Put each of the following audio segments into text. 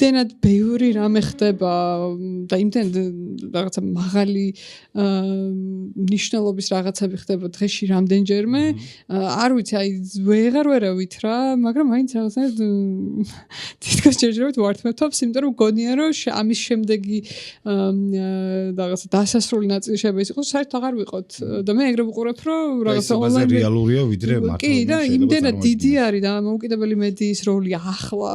იმდენად ბევრი რამე ხდება და იმდენად რაღაცა მაღალი ნიშნულობის რაღაცები ხდება დღეში რამდენჯერმე არ ვიცი აი ვეღარ ვერავით რა მაგრამ მაინც რაღაცა თითქოს ჯერჯერობით ვართმევთობს იმიტომ რომ გონია რომ ამის შემდეგი რაღაცა დასასრული ნაწილი შეიძლება იყოს საერთოდ აღარ ვიყოთ და მე ეგრე ვუყურებ რომ რაღაცა ონლაინ რეალურია ვიდრე მართლა კი და იმდენად დიდი არის და მოუკიდებელი მედიის როლი ახლა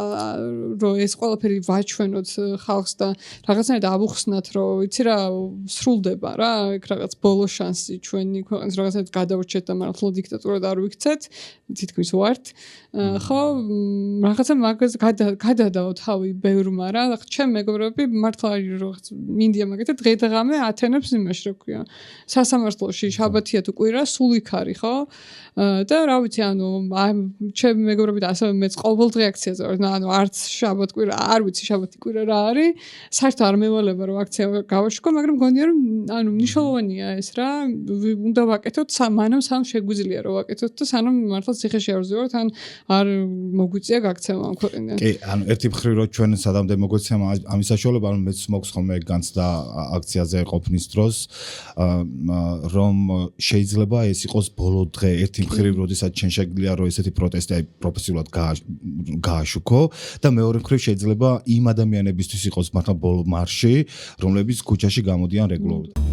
რომ ეს ყველაფერი ვაჩვენოთ ხალხს და რაღაცნაირად ავუხსნათ რომ იცი რა სრულდება რა ეგ რაღაც ბოლო შანსი ჩვენი ქვეყნის რაღაცნაირად გადავრჩეთ და მართლა დიქტატურად არ ვიქცეთ თითქმის ვართ ხო რაღაცა მაგაზე გადადაო თავი ბევრმა რა ჩემ მეგობრები მართლა რაღაც მინდია მაგათი დღე და ღამე ათენებს იმაში რა ქვია სასამართლოში შაბათია თუ კვირა სულ იქ არის ხო და რა ვიცი ანუ ჩემ მეგობრები და ასევე მეც ყოველდღე აქციაზე ვარ ანუ არც შაბათ კვირა არ ვიცი შაბათი კვირა რა არის საერთოდ არ მევალება რომ აქცია გავაშკო მაგრამ გონია რომ ანუ მნიშვნელოვანია ეს რა უნდა ვაკეთოთ მანამ სამ შეგვიძლია რომ ვაკეთოთ და სანამ მართლა ციხეში არ ვზივართ ან არ მოგვიწია გაქცევა ამ ქვეყნიდან კი ანუ ერთი მხრივ რომ ჩვენ სადამდე მოგვეცემა ამის საშუალება ანუ მეც მოქვს ხოლმე განცდა აქციაზე ყოფნის დროს რომ შეიძლება ეს იყოს ბოლო დღე ერთი მხრივ როდესაც ჩვენ შეგვიძლია რომ ესეთი პროტესტი აი პროფესიულად გააშუქო და მეორე მხრივ შეიძლება იმ ადამიანებისთვის იყოს მართლა ბოლო მარში რომლებიც ქუჩაში გამოდიან რეგულარულად